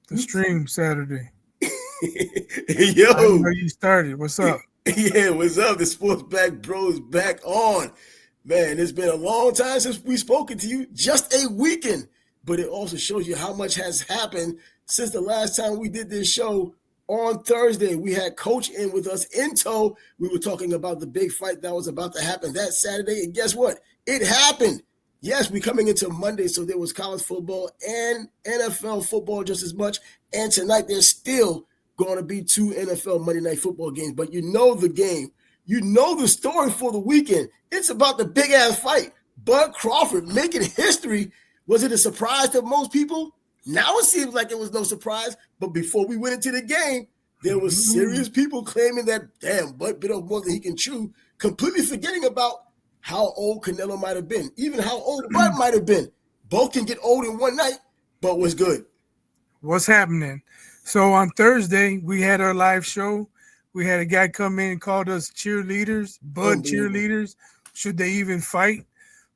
The stream Saturday. Yo, I know you started. What's up? yeah, what's up? The Sports Back Bros back on. Man, it's been a long time since we spoken to you. Just a weekend, but it also shows you how much has happened since the last time we did this show on Thursday. We had Coach in with us in tow. We were talking about the big fight that was about to happen that Saturday, and guess what? It happened. Yes, we're coming into Monday, so there was college football and NFL football just as much. And tonight there's still going to be two NFL Monday Night Football games. But you know the game. You know the story for the weekend. It's about the big-ass fight. Bud Crawford making history. Was it a surprise to most people? Now it seems like it was no surprise. But before we went into the game, there was serious people claiming that, damn, Bud bit off more than he can chew, completely forgetting about how old Canelo might have been, even how old Bud might have been. Both can get old in one night, but was good. What's happening? So on Thursday, we had our live show. We had a guy come in and called us cheerleaders, Bud cheerleaders. Should they even fight?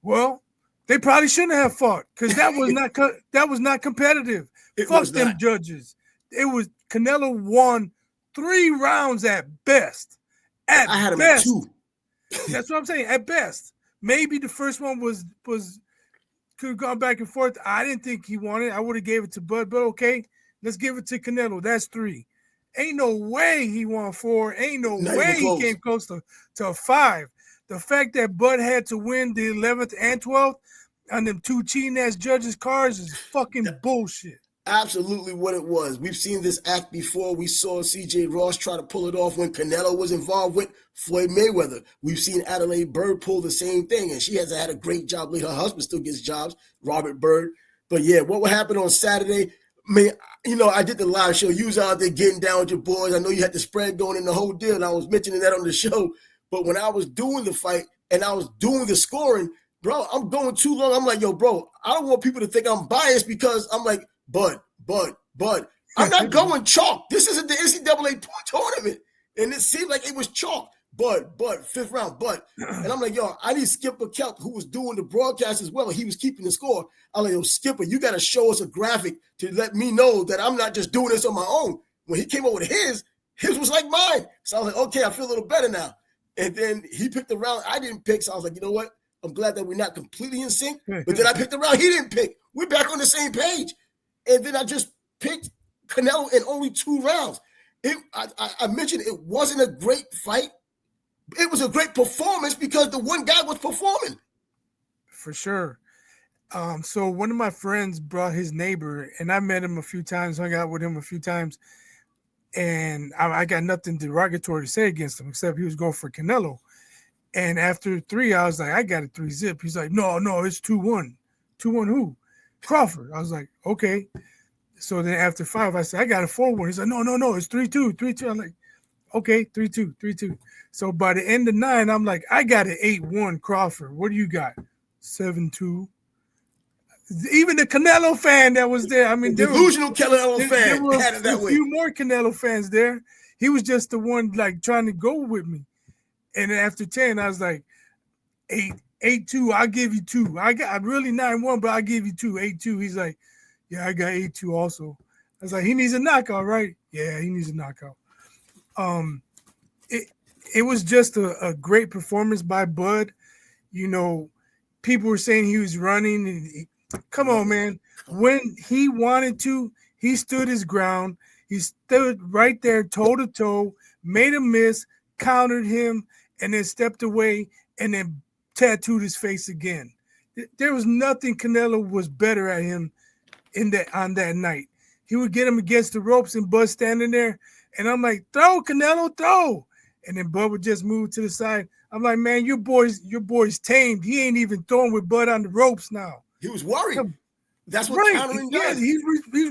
Well, they probably shouldn't have fought because that was not competitive. Fuck them judges. It was Canelo won 3 rounds at best. I had him at 2. That's what I'm saying. At best, maybe the first one was could have gone back and forth. I didn't think he won it. I would have gave it to Bud, but okay, let's give it to Canelo. That's 3. Ain't no way he won 4. Ain't no way he came close to 5. The fact that Bud had to win the 11th and 12th on them 2 cheating ass judges' cards is fucking bullshit. Absolutely what it was. We've seen this act before. We saw C.J. Ross try to pull it off when Canelo was involved with Floyd Mayweather. We've seen Adelaide Byrd pull the same thing, and she hasn't had a great job lately. Her husband still gets jobs, Robert Byrd. But yeah, what would happen on Saturday? I mean, I did the live show. You was out there getting down with your boys. I know you had the spread going in the whole deal, and I was mentioning that on the show. But when I was doing the fight and I was doing the scoring, bro, I'm going too long. I'm like, yo, bro, I don't want people to think I'm biased because I'm like, Bud. I'm not going chalk. This isn't the NCAA tournament. And it seemed like it was chalk. Bud, 5th round, Bud. And I'm like, yo, I need Skipper Kelp, who was doing the broadcast as well. He was keeping the score. I'm like, yo, Skipper, you got to show us a graphic to let me know that I'm not just doing this on my own. When he came up with his was like mine. So I was like, okay, I feel a little better now. And then he picked the round I didn't pick. So I was like, you know what? I'm glad that we're not completely in sync. But then I picked the round he didn't pick. We're back on the same page. And then I just picked Canelo in only 2 rounds. I mentioned it wasn't a great fight. It was a great performance because the one guy was performing. For sure. So one of my friends brought his neighbor, and I met him a few times, hung out with him a few times, and I got nothing derogatory to say against him except he was going for Canelo. And after 3, I was like, I got a 3-zip. He's like, no, it's 2-1. 2-1 who? Crawford. I was like, okay. So then after 5, I said, I got a 4-1. He's like, no, it's 3-2, 3-2. I'm like, okay, 3-2, 3-2. So by the end of 9, I'm like, I got an 8-1 Crawford. What do you got? 7-2. Even the Canelo fan that was there. I mean, delusional Canelo fan. There were a few more Canelo fans there. He was just the one like trying to go with me. And then after 10, I was like, 8-2. I'll give you 2. I'm really 9-1, but I'll give you 2. 8-2. He's like, yeah, I got 8-2 also. I was like, he needs a knockout, right? Yeah, he needs a knockout. It was just a great performance by Bud. People were saying he was running. Come on, man. When he wanted to, he stood his ground. He stood right there toe-to-toe, made a miss, countered him, and then stepped away and then tattooed his face again. There was nothing Canelo was better at him on that night. He would get him against the ropes and Bud standing there, and I'm like, throw, Canelo, throw. And then Bud would just move to the side. I'm like, man, your boy's tamed. He ain't even throwing with Bud on the ropes now. He was worried. That's what countering does. He's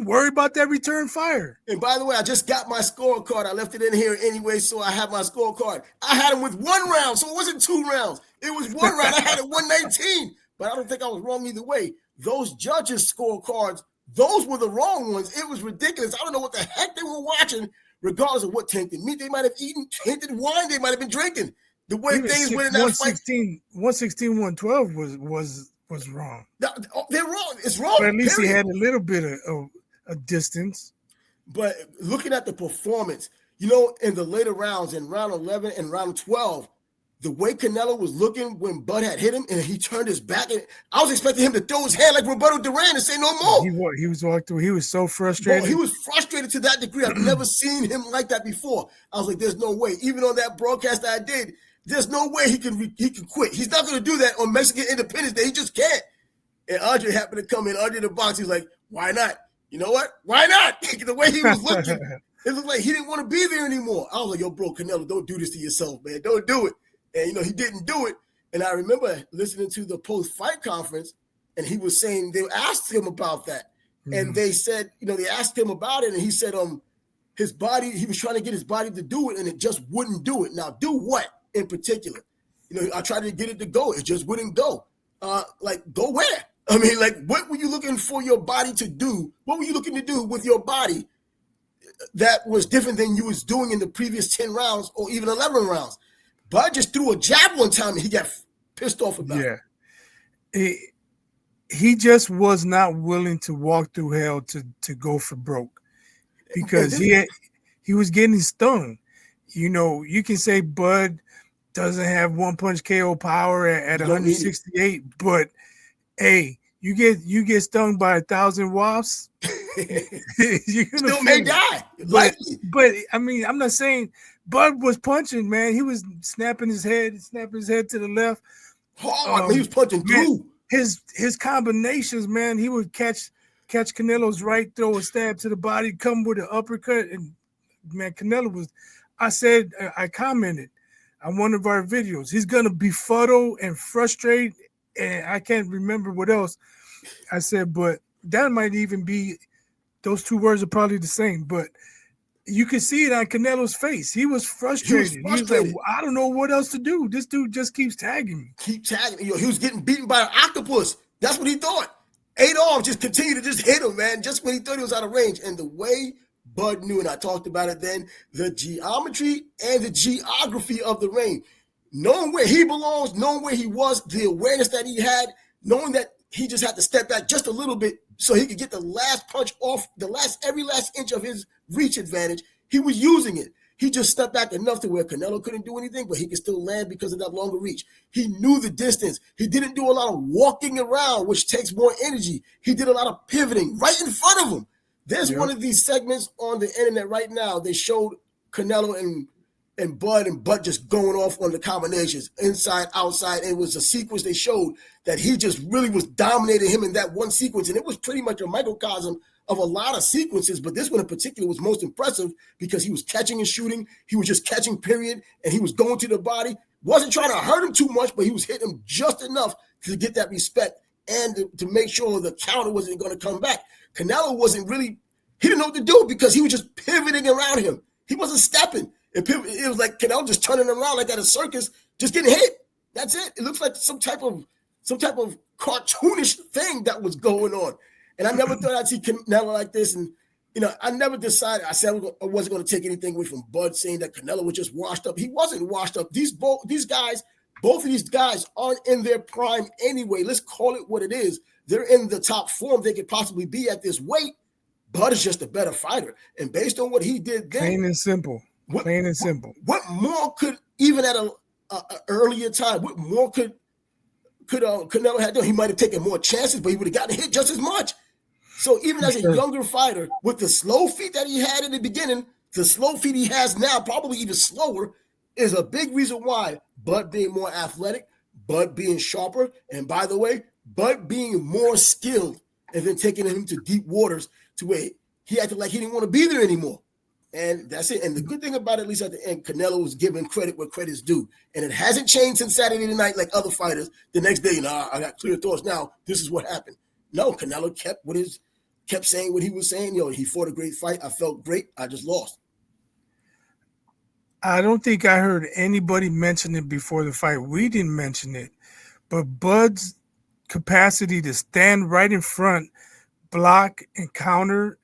worried about that return fire. And by the way, I just got my scorecard. I left it in here anyway, so I have my scorecard. I had him with 1 round, so it wasn't 2 rounds. It was 1 round. I had it 119, but I don't think I was wrong either way. Those judges' scorecards, those were the wrong ones. It was ridiculous. I don't know what the heck they were watching, regardless of what tainted meat they might have eaten, tainted wine they might have been drinking. The way things went in that fight. 116, 112 was wrong. They're wrong. It's wrong. But at least he had a little bit of a distance. But looking at the performance, in the later rounds, in round 11 and round 12, the way Canelo was looking when Bud had hit him and he turned his back, and I was expecting him to throw his hand like Roberto Duran and say no more. He was walked through. He was so Bro, frustrated. he was frustrated to that degree. I've never seen him like that before. I was like, there's no way. Even on that broadcast that I did, there's no way he can quit. He's not going to do that on Mexican Independence Day. He just can't. And Andre happened to come in under the box. He's like, why not? You know what? Why not? The way he was looking, it looked like he didn't want to be there anymore. I was like, yo, bro, Canelo, don't do this to yourself, man. Don't do it. And, he didn't do it. And I remember listening to the post-fight conference, and he was saying, they asked him about that. Mm-hmm. And they said, they asked him about it, and he said his body, he was trying to get his body to do it, and it just wouldn't do it. Now, do what in particular? I tried to get it to go. It just wouldn't go. Go where? I mean, what were you looking for your body to do? What were you looking to do with your body that was different than you was doing in the previous 10 rounds or even 11 rounds? Bud just threw a jab one time and he got pissed off about it. He just was not willing to walk through hell to go for broke because he was getting stung. You can say Bud doesn't have one punch KO power at 168, but hey, you get stung by 1,000 wasps, you're gonna still may die. But I mean, I'm not saying Bud was punching, man. He was snapping his head to the left. He was punching through. His combinations, man. He would catch Canelo's right, throw a stab to the body, come with an uppercut, and man, Canelo was. I commented on one of our videos. He's gonna befuddle and frustrate, and I can't remember what else I said, but that might even be. Those two words are probably the same, but you could see it on Canelo's face. He was frustrated. He was like, I don't know what else to do. This dude just keeps tagging me. Keep tagging. He was getting beaten by an octopus. That's what he thought. 8 arms just continued to just hit him, man, just when he thought he was out of range. And the way Bud knew, and I talked about it then, the geometry and the geography of the ring, knowing where he belongs, knowing where he was, the awareness that he had, knowing that he just had to step back just a little bit so he could get the last punch off, every last inch of his reach advantage. He was using it. He just stepped back enough to where Canelo couldn't do anything, but he could still land because of that longer reach. He knew the distance. He didn't do a lot of walking around, which takes more energy. He did a lot of pivoting right in front of him. There's one of these segments on the internet right now. They showed Canelo and Bud just going off on the combinations, inside, outside. And it was a sequence they showed that he just really was dominating him in that one sequence. And it was pretty much a microcosm of a lot of sequences, but this one in particular was most impressive because he was catching and shooting. He was just catching, period, and he was going to the body. Wasn't trying to hurt him too much, but he was hitting him just enough to get that respect and to make sure the counter wasn't going to come back. Canelo wasn't really, he didn't know what to do because he was just pivoting around him. He wasn't stepping. It was like Canelo just turning around like at a circus, just getting hit. That's it. It looks like some type of cartoonish thing that was going on. And I never thought I'd see Canelo like this. And, I never decided. I said I wasn't going to take anything away from Bud saying that Canelo was just washed up. He wasn't washed up. Both of these guys aren't in their prime anyway. Let's call it what it is. They're in the top form they could possibly be at this weight. Bud is just a better fighter. And based on what he did then. Plain and simple. What more could, even at an earlier time, what more could Canelo have done? He might have taken more chances, but he would have gotten hit just as much. So even as a younger fighter, with the slow feet that he had in the beginning, the slow feet he has now, probably even slower, is a big reason why Bud being more athletic, Bud being sharper, and by the way, Bud being more skilled, and then taking him to deep waters to where he acted like he didn't want to be there anymore. And that's it. And the good thing about it, at least at the end, Canelo was giving credit where credit's due. And it hasn't changed since Saturday night like other fighters. The next day, I got clear thoughts. Now, this is what happened. No, Canelo kept saying what he was saying. He fought a great fight. I felt great. I just lost. I don't think I heard anybody mention it before the fight. We didn't mention it. But Bud's capacity to stand right in front, block and counter,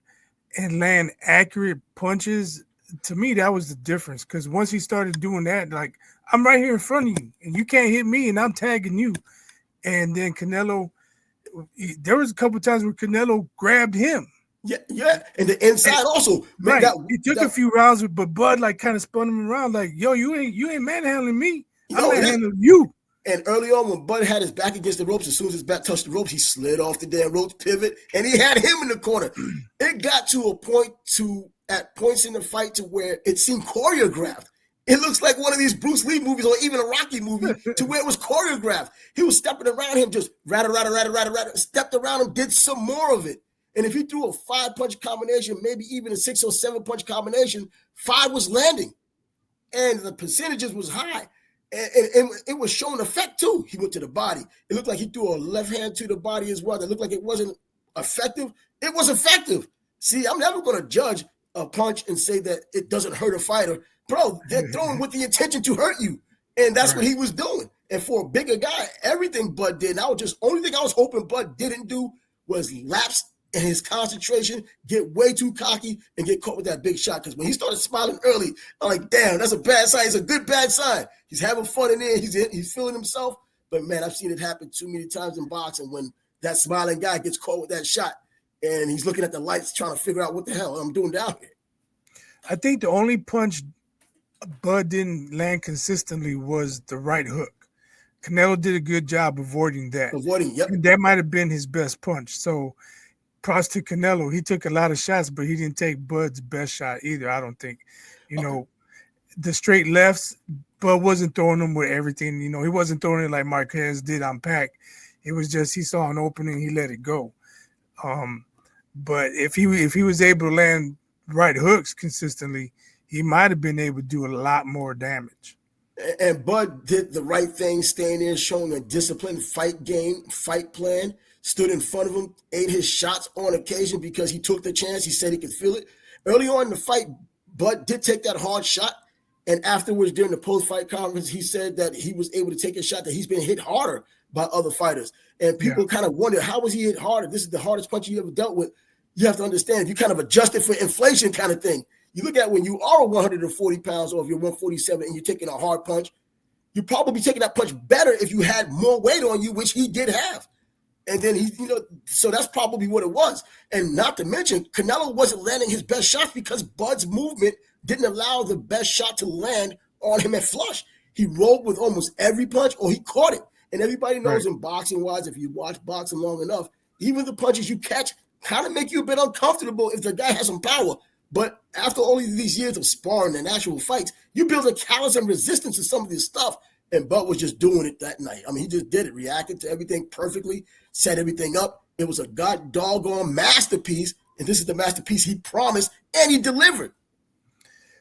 and land accurate punches, to me, that was the difference. Because once he started doing that, like, I'm right here in front of you, and you can't hit me, and I'm tagging you. And then Canelo, there was a couple of times where Canelo grabbed him. Yeah, and the inside also. Man, Right. He took a few rounds, but Bud like kind of spun him around, like, yo, you ain't manhandling me. I'm manhandling you. And early on, when Bud had his back against the ropes, as soon as his back touched the ropes, he slid off the damn ropes, pivot, and he had him in the corner. It got to a point at points in the fight to where it seemed choreographed. It looks like one of these Bruce Lee movies or even a Rocky movie to where it was choreographed. He was stepping around him, just ratter, stepped around him, did some more of it. And if he threw a 5-punch combination, maybe even a 6 or 7-punch combination, 5 was landing. And the percentages was high. And it was showing effect too. He went to the body. It looked like he threw a left hand to the body as well. That looked like it wasn't effective. It was effective. See, I'm never going to judge a punch and say that it doesn't hurt a fighter. Bro, they're throwing with the intention to hurt you. And that's what he was doing. And for a bigger guy, everything Bud did, and only thing I was hoping Bud didn't do was lapse in his concentration, get way too cocky, and get caught with that big shot. Because when he started smiling early, I'm like, damn, that's a bad sign. It's a good bad sign. He's having fun in there. He's feeling himself. But, man, I've seen it happen too many times in boxing when that smiling guy gets caught with that shot, and he's looking at the lights trying to figure out what the hell I'm doing down here. I think the only punch Bud didn't land consistently was the right hook. Canelo did a good job avoiding that. Yep. And that might have been his best punch. So, props to Canelo. He took a lot of shots, but he didn't take Bud's best shot either, I don't think. You know, the straight lefts, Bud wasn't throwing them with everything. You know, he wasn't throwing it like Marquez did on Pac. It was just he saw an opening, he let it go. But if he was able to land right hooks consistently, he might have been able to do a lot more damage. And Bud did the right thing, staying there, showing a disciplined fight game, fight plan, stood in front of him, ate his shots on occasion because he took the chance. He said he could feel it. Early on in the fight, Bud did take that hard shot. And afterwards, during the post-fight conference, he said that he was able to take a shot, that he's been hit harder by other fighters. And people kind of wonder, how was he hit harder? This is the hardest punch you ever dealt with. You have to understand, if you kind of adjust it for inflation kind of thing, you look at when you are 140 pounds or if you're 147 and you're taking a hard punch, you'd probably be taking that punch better if you had more weight on you, which he did have. And then so that's probably what it was. And not to mention, Canelo wasn't landing his best shots because Bud's movement didn't allow the best shot to land on him at flush. He rolled with almost every punch or he caught it. And everybody knows in boxing-wise, if you watch boxing long enough, even the punches you catch kind of make you a bit uncomfortable if the guy has some power. But after all of these years of sparring and actual fights, you build a callous and resistance to some of this stuff. And Bud was just doing it that night. I mean, he just did it, reacted to everything perfectly, set everything up. It was a god doggone masterpiece. And this is the masterpiece he promised and he delivered.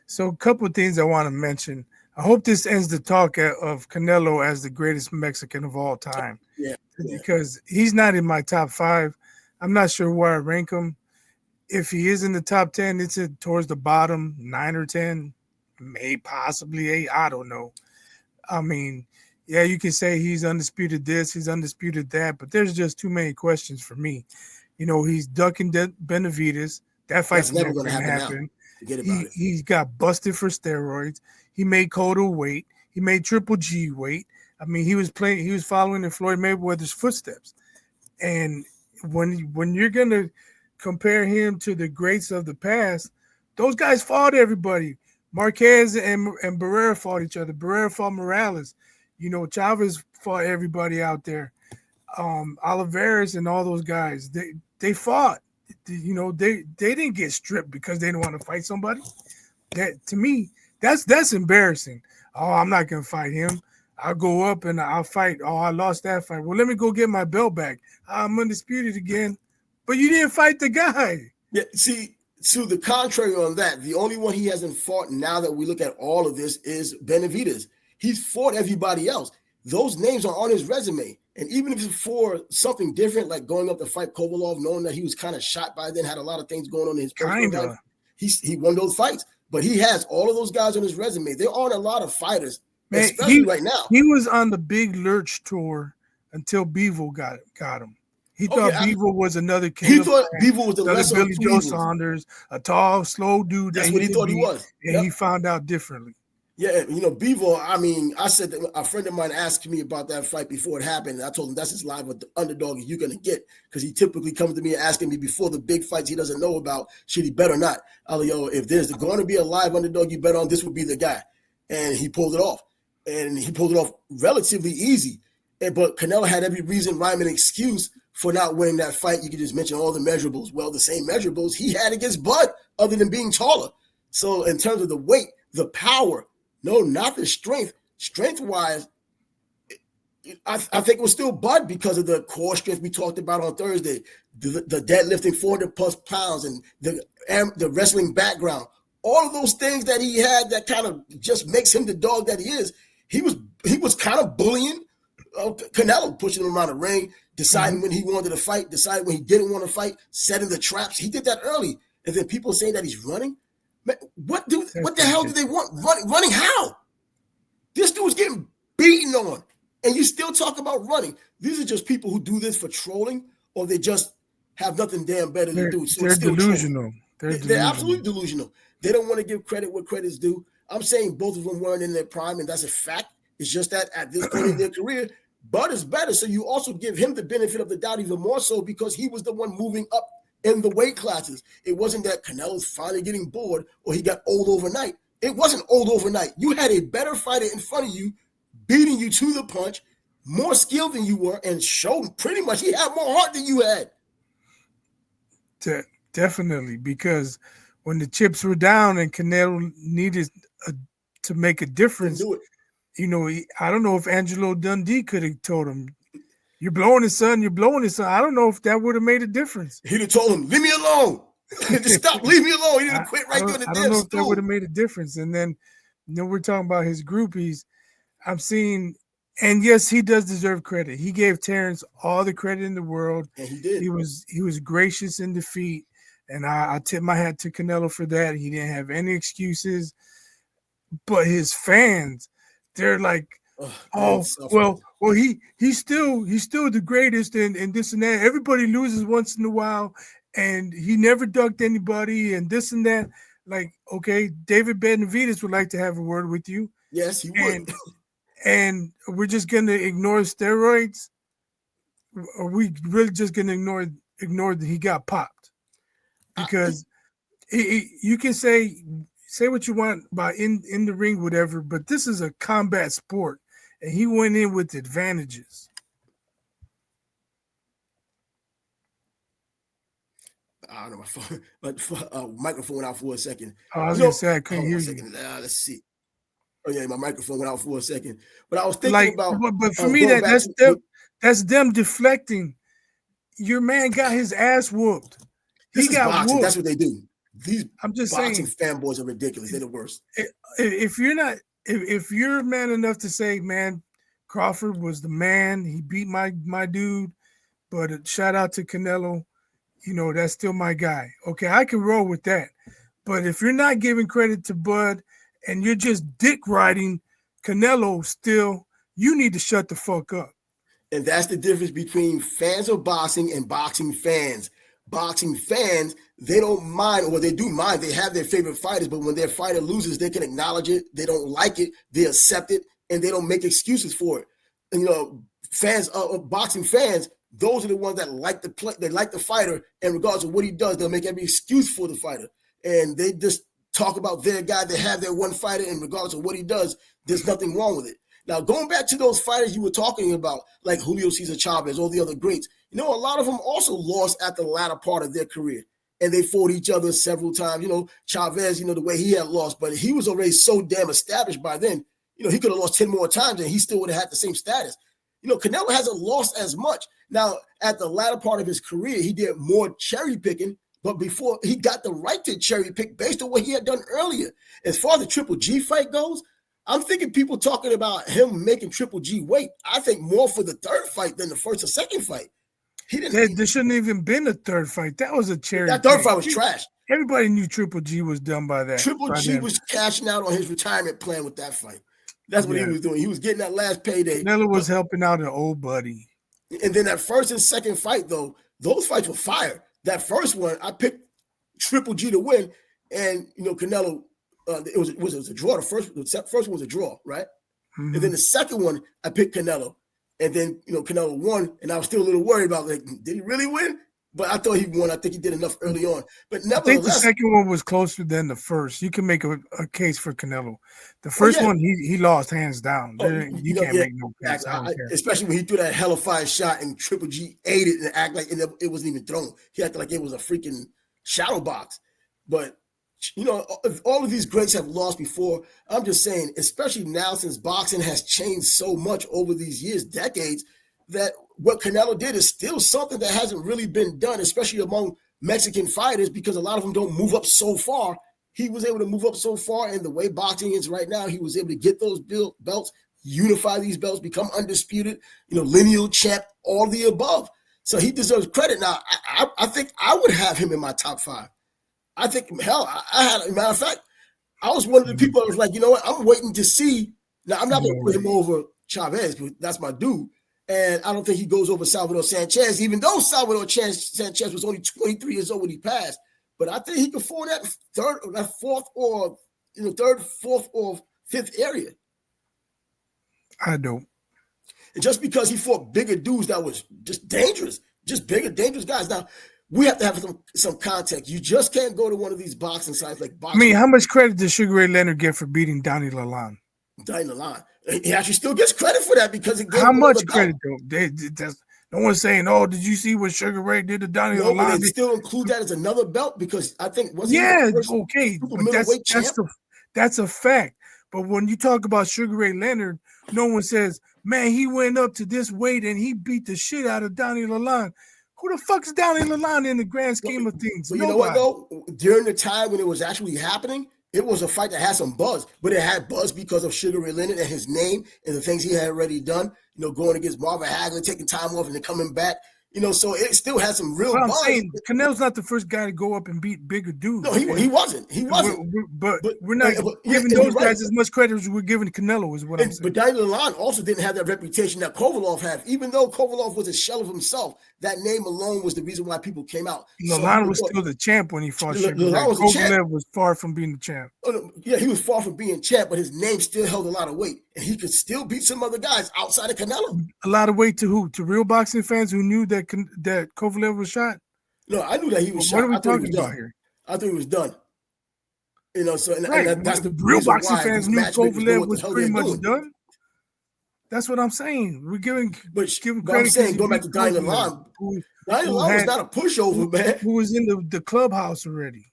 So a couple of things I want to mention. I hope this ends the talk of Canelo as the greatest Mexican of all time. Yeah. Because he's not in my top 5. I'm not sure where I rank him. If he is in the top 10, it's towards the bottom, 9 or 10, maybe possibly 8. I don't know. I mean, yeah, you can say he's undisputed this, he's undisputed that, but there's just too many questions for me. You know, he's ducking Benavidez. That fight's never going to happen. Forget about it. He got busted for steroids. He made Cotto wait. He made Triple G wait. I mean, he was following in Floyd Mayweather's footsteps. And when you're going to compare him to the greats of the past, those guys fought everybody. Marquez and Barrera fought each other. Barrera fought Morales. You know, Chavez fought everybody out there. Alvarez and all those guys, they fought. You know, they didn't get stripped because they didn't want to fight somebody. That, to me, that's embarrassing. Oh, I'm not gonna fight him. I'll go up and I'll fight. Oh, I lost that fight. Well, let me go get my belt back. I'm undisputed again. But you didn't fight the guy. Yeah, see, to the contrary on that, the only one he hasn't fought now that we look at all of this is Benavidez. He's fought everybody else. Those names are on his resume. And even if it's for something different, like going up to fight Kovalov, knowing that he was kind of shot by then, had a lot of things going on in his personal life, he won those fights. But he has all of those guys on his resume. There aren't a lot of fighters, especially right now. He was on the big Lurch tour until Bivol got him. He thought Bivol was another Caleb. He thought Bivol was the lesser Billy Joe Saunders, a tall, slow dude. That's what he thought he was. And he found out differently. Yeah, Bivol, I mean, I said that a friend of mine asked me about that fight before it happened. And I told him that's as live with the underdog you're going to get, because he typically comes to me asking me before the big fights he doesn't know about, should he bet or not? I'm like, yo, if there's going to be a live underdog you bet on, this would be the guy. And he pulled it off. And he pulled it off relatively easy. But Canelo had every reason, rhyme, and excuse for not winning that fight. You could just mention all the measurables. Well, the same measurables he had against Bud, other than being taller. So in terms of the weight, the power, no, not the strength. Strength-wise, I think it was still Bud because of the core strength we talked about on Thursday, the deadlifting 400-plus pounds and the wrestling background. All of those things that he had that kind of just makes him the dog that he is. He was kind of bullying Canelo, pushing him around the ring, deciding when he wanted to fight, deciding when he didn't want to fight, setting the traps. He did that early. And then people saying that he's running. Man, what the hell do they want? Running how? This dude's getting beaten on, and you still talk about running. These are just people who do this for trolling, or they just have nothing damn better to do. So they're delusional. They're absolutely delusional. They don't want to give credit where credit's due. I'm saying both of them weren't in their prime, and that's a fact. It's just that at this point in their career, Bud is better. So you also give him the benefit of the doubt even more so because he was the one moving up in the weight classes. It wasn't that Canelo's finally getting bored or he got old overnight. It wasn't old overnight. You had a better fighter in front of you, beating you to the punch, more skilled than you were, and showed pretty much he had more heart than you had. Definitely, because when the chips were down and Canelo needed to make a difference, I don't know if Angelo Dundee could have told him, "You're blowing his son. You're blowing his son." I don't know if that would have made a difference. He'd have told him, "Leave me alone. Just stop. Leave me alone." He didn't quit right there in the damn stool. I don't know if that would have made a difference. And then, we're talking about his groupies. I'm seeing, and yes, he does deserve credit. He gave Terence all the credit in the world. And he did. He was gracious in defeat, and I tip my hat to Canelo for that. He didn't have any excuses. But his fans, they're like, he's still the greatest and this and that. Everybody loses once in a while, and he never ducked anybody and this and that. Like, okay, David Benavidez would like to have a word with you. Yes, he would. And we're just gonna ignore steroids? Or are we really just gonna ignore that he got popped? Because you can say what you want about in the ring, whatever, but this is a combat sport. And he went in with advantages. I don't know, my microphone went out for a second. I was going to say, I couldn't hear you. Let's see. Oh, yeah, my microphone went out for a second. But I was thinking about... But for me, that's them deflecting. Your man got his ass whooped. He got boxing. Whooped. That's what they do. I'm just boxing saying, fanboys are ridiculous. They're the worst. If you're man enough to say, man, Crawford was the man, he beat my dude, but shout out to Canelo, that's still my guy. Okay, I can roll with that. But if you're not giving credit to Bud and you're just dick riding Canelo still, you need to shut the fuck up. And that's the difference between fans of boxing and boxing fans. Boxing fans, they don't mind, or they do mind. They have their favorite fighters, but when their fighter loses, they can acknowledge it. They don't like it. They accept it, and they don't make excuses for it. And, fans, boxing fans, those are the ones that like the play. They like the fighter, and regardless of what he does, they'll make every excuse for the fighter. And they just talk about their guy. They have their one fighter, and regardless of what he does, there's nothing wrong with it. Now, going back to those fighters you were talking about, like Julio Cesar Chavez, all the other greats, a lot of them also lost at the latter part of their career. And they fought each other several times. Chavez, the way he had lost, but he was already so damn established by then. He could have lost 10 more times and he still would have had the same status. Canelo hasn't lost as much. Now, at the latter part of his career, he did more cherry picking, but before he got the right to cherry pick based on what he had done earlier. As far as the Triple G fight goes, I'm thinking people talking about him making Triple G wait. I think more for the third fight than the first or second fight. There shouldn't even been a third fight. That was a cherry. That third fight was trash. Everybody knew Triple G was done by that. Triple G was cashing out on his retirement plan with that fight. That's what he was doing. He was getting that last payday. Canelo was helping out an old buddy. And then that first and second fight, though, those fights were fire. That first one, I picked Triple G to win, and Canelo it was a draw. The first one was a draw, right? Mm-hmm. And then the second one, I picked Canelo. And then, Canelo won, and I was still a little worried about, like, did he really win? But I thought he won. I think he did enough early on. But nevertheless, I think the second one was closer than the first. You can make a case for Canelo. The first one, he lost hands down. You can't make no case. Especially when he threw that hellfire shot and Triple G ate it and act like it wasn't even thrown. He acted like it was a freaking shadow box. But all of these greats have lost before. I'm just saying, especially now since boxing has changed so much over these years, decades, that what Canelo did is still something that hasn't really been done, especially among Mexican fighters, because a lot of them don't move up so far. He was able to move up so far, and the way boxing is right now, he was able to get those belts, unify these belts, become undisputed, lineal champ, all the above. So he deserves credit. Now, I think I would have him in my top 5. I think, hell, I had, as a matter of fact, I was one of the people that was like, you know what, I'm waiting to see. Now, I'm not going to put him over Chavez, because that's my dude. And I don't think he goes over Salvador Sanchez, even though Salvador Sanchez was only 23 years old when he passed. But I think he could fall in that third, or that fourth, or third, fourth, or fifth area. I don't. And just because he fought bigger dudes that was just dangerous, just bigger, dangerous guys. Now, we have to have some context. You just can't go to one of these boxing sites like boxing. I mean, how much credit does Sugar Ray Leonard get for beating Donnie Lalonde? Donnie Lalonde. He actually still gets credit for that because it gave how much credit though? No one's saying, "Oh, did you see what Sugar Ray did to Donnie Lalonde?" But they still include that as another belt because I think okay, but that's a fact. But when you talk about Sugar Ray Leonard, no one says, "Man, he went up to this weight and he beat the shit out of Donnie Lalonde." Who the fuck is Donnie Lalonde in the grand scheme of things? But you know what, though? During the time when it was actually happening, it was a fight that had some buzz. But it had buzz because of Sugar Ray Leonard and his name and the things he had already done. Going against Marvin Hagler, taking time off and then coming back. So it still had some real buzz. I'm saying Canelo's not the first guy to go up and beat bigger dudes. No, he wasn't. He wasn't. But we're not giving those guys as much credit as we're giving Canelo, is what I'm saying. But Donnie Lalonde also didn't have that reputation that Kovalov had. Even though Kovalov was a shell of himself, that name alone was the reason why people came out. Lalonde was still the champ when he fought Sugar Ray. Kovalev was far from being the champ. Yeah, he was far from being champ, but his name still held a lot of weight. And he could still beat some other guys outside of Canelo. A lot of weight to who? To real boxing fans who knew that Kovalev was shot? No, I knew that he was shot. What are we talking about here? I thought he was done. So and that's the real boxing fans knew Kovalev was pretty much done. That's what I'm saying. We're giving credit. I'm saying, going back to Donnie Lalonde, Donnie Lalonde was not a pushover, man. Who was in the clubhouse already.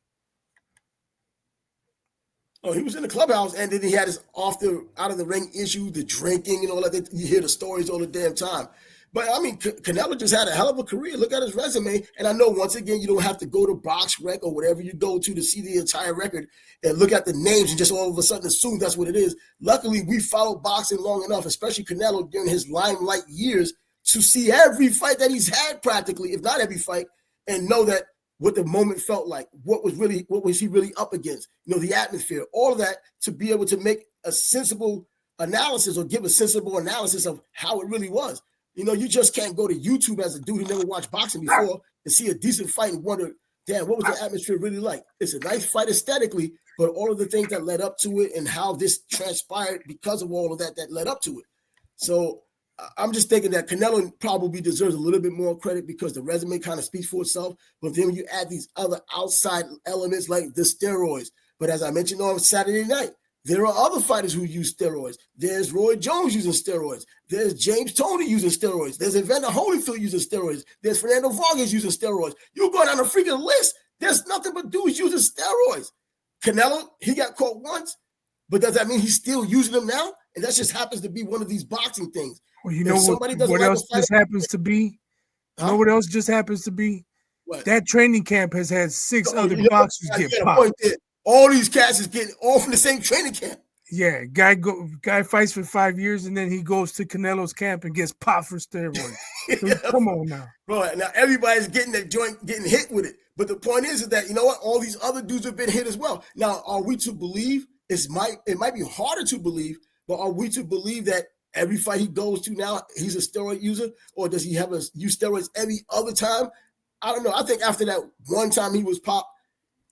Oh, he was in the clubhouse, and then he had his out of the ring issue, the drinking and all that. You hear the stories all the damn time. But I mean, Canelo just had a hell of a career. Look at his resume. And I know, once again, you don't have to go to BoxRec or whatever you go to see the entire record and look at the names and just all of a sudden assume that's what it is. Luckily, we followed boxing long enough, especially Canelo during his limelight years, to see every fight that he's had practically, if not every fight, and know that what the moment felt like, what was he really up against, the atmosphere, all of that, to be able to make a sensible analysis or give a sensible analysis of how it really was. You just can't go to YouTube as a dude who never watched boxing before and see a decent fight and wonder, damn, what was the atmosphere really like? It's a nice fight aesthetically, but all of the things that led up to it and how this transpired because of all of that led up to it. So I'm just thinking that Canelo probably deserves a little bit more credit because the resume kind of speaks for itself. But then when you add these other outside elements like the steroids, but as I mentioned on Saturday night, there are other fighters who use steroids. There's Roy Jones using steroids. There's James Toney using steroids. There's Evander Holyfield using steroids. There's Fernando Vargas using steroids. You go down a freaking list. There's nothing but dudes using steroids. Canelo, he got caught once, but does that mean he's still using them now? And that just happens to be one of these boxing things. Well, what else just happens to be? You know what else just happens to be? What? That training camp has had 6 other boxers get popped. All these cats is getting all from the same training camp. Yeah, guy fights for 5 years and then he goes to Canelo's camp and gets popped for steroids. Come on now. Bro, now everybody's getting that joint, getting hit with it. But the point is that, you know what? All these other dudes have been hit as well. Now, are we to believe, it might be harder to believe, but are we to believe that every fight he goes to now, he's a steroid user? Or does he have use steroids every other time? I don't know. I think after that one time he was popped,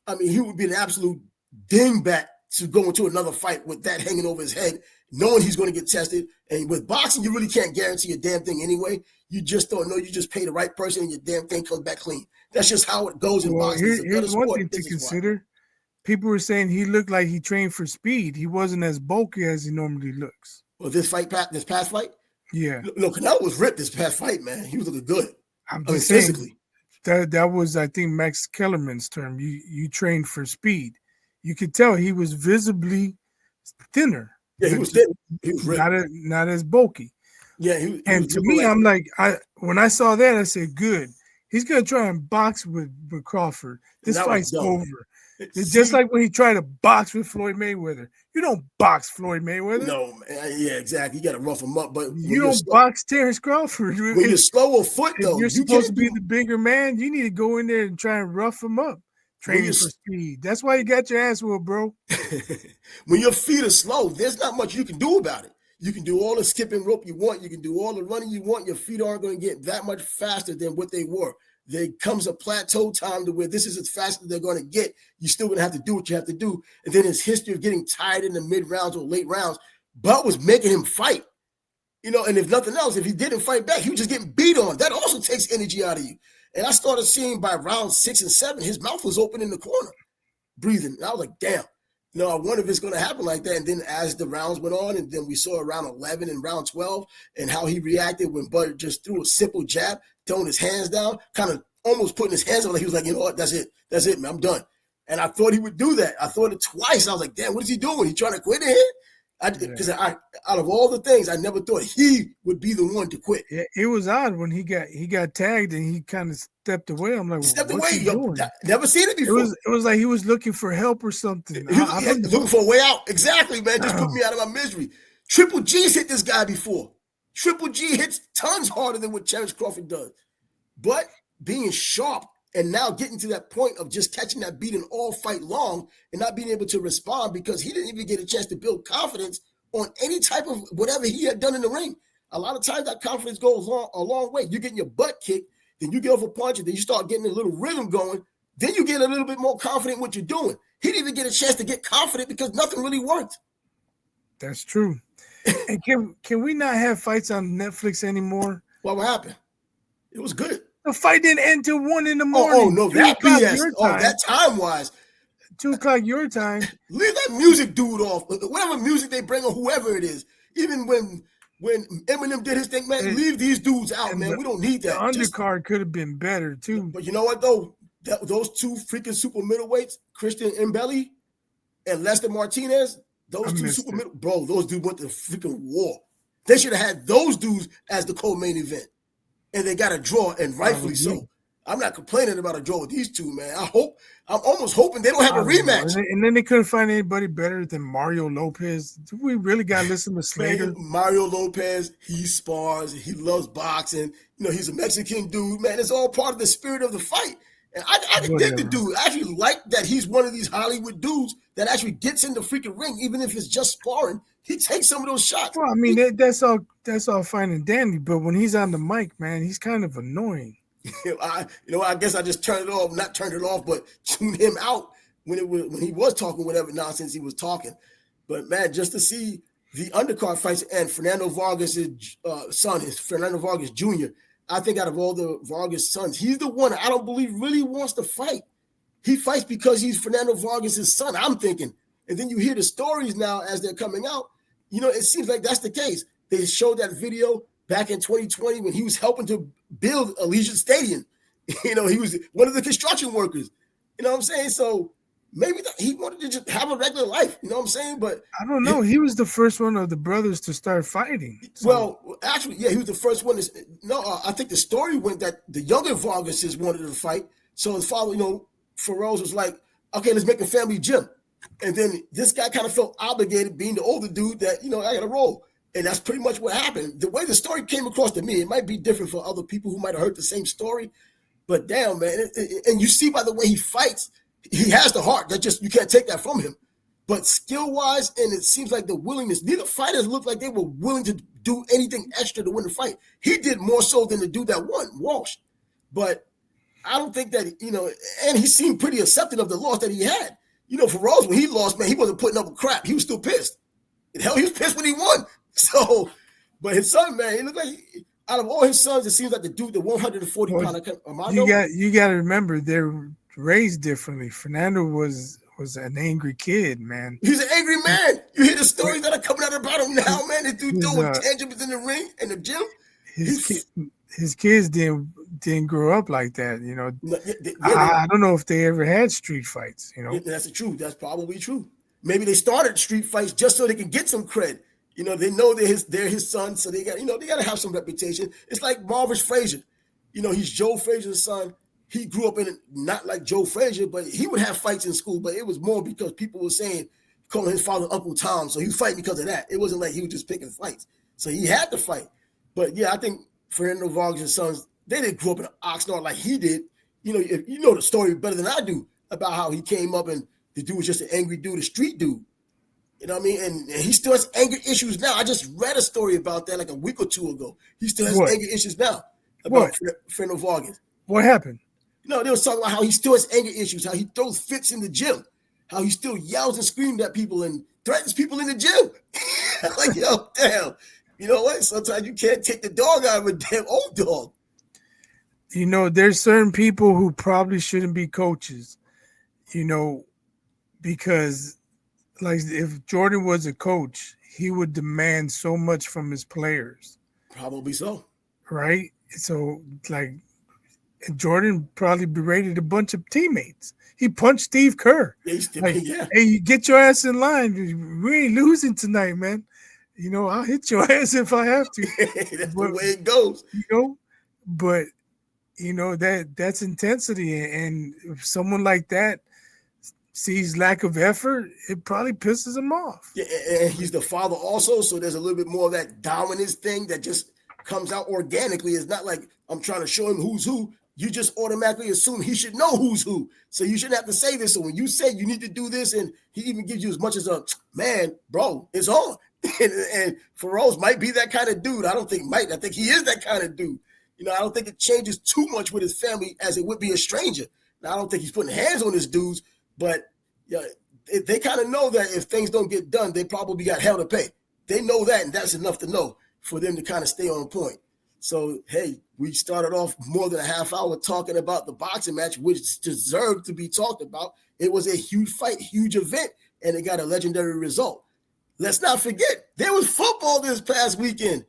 I mean, he would be an absolute dingbat to go into another fight with that hanging over his head, knowing he's going to get tested. And with boxing, you really can't guarantee a damn thing anyway. You just don't know. You just pay the right person and your damn thing comes back clean. That's just how it goes in boxing. Here's one thing to consider. People were saying he looked like he trained for speed. He wasn't as bulky as he normally looks. Well, this past fight? Yeah. No, Canelo was ripped this past fight, man. He was looking good. I'm just saying, physically. That was, I think, Max Kellerman's term. You trained for speed. You could tell he was visibly thinner. Yeah, he was thin. He was ripped. Not as bulky. Yeah, and to me, I'm like, when I saw that, I said, good. He's gonna try and box with Crawford. This fight's over. It's just like when he tried to box with Floyd Mayweather. You don't box Floyd Mayweather. No, yeah, exactly. You got to rough him up, but you don't box Terence Crawford. When you're slow of foot, though, you're supposed to be the bigger man. You need to go in there and try and rough him up. Training for speed. That's why you got your ass whooped, bro. When your feet are slow, there's not much you can do about it. You can do all the skipping rope you want. You can do all the running you want. Your feet aren't going to get that much faster than what they were. There comes a plateau time to where this is as fast as they're going to get. You're still going to have to do what you have to do. And then his history of getting tired in the mid rounds or late rounds, Bud was making him fight. And if nothing else, if he didn't fight back, he was just getting beat on. That also takes energy out of you. And I started seeing by round 6 and 7, his mouth was open in the corner, breathing. And I was like, damn. I wonder if it's going to happen like that. And then as the rounds went on, and then we saw round 11 and round 12 and how he reacted when Bud just threw a simple jab, throwing his hands down, kind of almost putting his hands up like he was like, you know what, that's it, man, I'm done. And I thought he would do that. I thought it twice. I was like, damn, what is he doing? He trying to quit it? Because out of all the things, I never thought he would be the one to quit. Yeah, it was odd when he got tagged and he kind of stepped away. I'm like, stepped away. Never seen it before. It was like he was looking for help or something. He was looking for a way out. Exactly, man. Just put me out of my misery. Triple G's hit this guy before. Triple G hits tons harder than what Terence Crawford does. But being sharp and now getting to that point of just catching that beating all fight long and not being able to respond because he didn't even get a chance to build confidence on any type of whatever he had done in the ring. A lot of times that confidence goes a long way. You're getting your butt kicked, then you get off a punch, and then you start getting a little rhythm going. Then you get a little bit more confident in what you're doing. He didn't even get a chance to get confident because nothing really worked. That's true. And can we not have fights on Netflix anymore? What happened? It was good. The fight didn't end till 1 in the morning. Oh no, that BS. That time-wise. 2 o'clock your time. Leave that music dude off. Whatever music they bring or whoever it is. Even when Eminem did his thing, man, leave these dudes out, man. We don't need that. The undercard could have been better, too. But you know what, though? Those 2 freaking super middleweights, Christian Mbele and Lester Martinez, those 2 super middle, bro, those dudes went to freaking war. They should have had those dudes as the co-main event. And they got a draw, and rightfully so. I'm not complaining about a draw with these 2, man. I'm almost hoping they don't have a rematch. And then they couldn't find anybody better than Mario Lopez. Do we really got to listen to Slater? Man, Mario Lopez, he spars. He loves boxing. He's a Mexican dude, man. It's all part of the spirit of the fight. And I dig the dude. I actually like that he's one of these Hollywood dudes that actually gets in the freaking ring, even if it's just sparring. He takes some of those shots. Well, I mean, that's all fine and dandy, but when he's on the mic, man, he's kind of annoying. I guess I just not turned it off, but tuned him out when he was talking whatever nonsense he was talking. But man, just to see the undercard fights and Fernando Vargas' son is Fernando Vargas Jr. I think out of all the Vargas sons, he's the one I don't believe really wants to fight. He fights because he's Fernando Vargas' son, I'm thinking. And then you hear the stories now as they're coming out. It seems like that's the case. They showed that video back in 2020 when he was helping to build Allegiant Stadium. He was one of the construction workers. You know what I'm saying? So maybe he wanted to just have a regular life. You know what I'm saying? But I don't know. He was the first one of the brothers to start fighting. So. Well, actually, yeah, he was the first one. I think the story went that the younger Vargases wanted to fight. So his father, Feroz was like, okay, let's make a family gym. And then this guy kind of felt obligated, being the older dude, that, I got to roll. And that's pretty much what happened. The way the story came across to me, it might be different for other people who might have heard the same story. But damn, man. And you see by the way he fights, he has the heart. You can't take that from him. But skill-wise, and it seems like the willingness, neither fighters looked like they were willing to do anything extra to win the fight. He did more so than the dude that won, Walsh. But I don't think that, and he seemed pretty accepting of the loss that he had. For Rose, when he lost, man, he wasn't putting up with crap. He was still pissed. Hell, he was pissed when he won. So, but his son, man, he looked like out of all his sons, it seems like the dude, the 140 pounder. You got to remember they're raised differently. Fernando was an angry kid, man. He's an angry man. You hear the stories that are coming out about him now, man. This dude throwing tantrums in the ring in the gym. His kids didn't grow up like that, I don't know if they ever had street fights, That's the truth. That's probably true. Maybe they started street fights just so they can get some cred. They know they're his son, so they got to have some reputation. It's like Marvin Frazier. He's Joe Frazier's son. He grew up not like Joe Frazier, but he would have fights in school, but it was more because people were calling his father Uncle Tom, so he was fighting because of that. It wasn't like he was just picking fights. So he had to fight. But yeah, I think Fernando Vargas' sons, they didn't grow up in Oxnard like he did. You know the story better than I do about how he came up and the dude was just an angry dude, a street dude. You know what I mean? And he still has anger issues now. I just read a story about that like a week or two ago. He still has anger issues now about Fernando Vargas. What happened? They was talking about how he still has anger issues, how he throws fits in the gym, how he still yells and screams at people and threatens people in the gym. Like, yo, damn. You know what? Sometimes you can't take the dog out of a damn old dog. There's certain people who probably shouldn't be coaches, because like if Jordan was a coach, he would demand so much from his players. Probably so. Right? So like Jordan probably berated a bunch of teammates. He punched Steve Kerr. Hey, get your ass in line. We ain't losing tonight, man. I'll hit your ass if I have to. That's the way it goes. But that's intensity, and if someone like that sees lack of effort, it probably pisses him off. Yeah, and he's the father also, so there's a little bit more of that dominance thing that just comes out organically. It's not like I'm trying to show him who's who. You just automatically assume he should know who's who. So you shouldn't have to say this. So when you say you need to do this, and he even gives you as much as a man, bro, it's on. And Feroz might be that kind of dude. I don't think might. I think he is that kind of dude. I don't think it changes too much with his family as it would be a stranger. Now, I don't think he's putting hands on his dudes, but they kind of know that if things don't get done, they probably got hell to pay. They know that, and that's enough to know for them to kind of stay on point. So, hey, we started off more than a half hour talking about the boxing match, which deserved to be talked about. It was a huge fight, huge event, and it got a legendary result. Let's not forget, there was football this past weekend.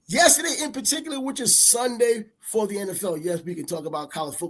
Yesterday in particular, which is Sunday for the NFL. Yes, we can talk about college football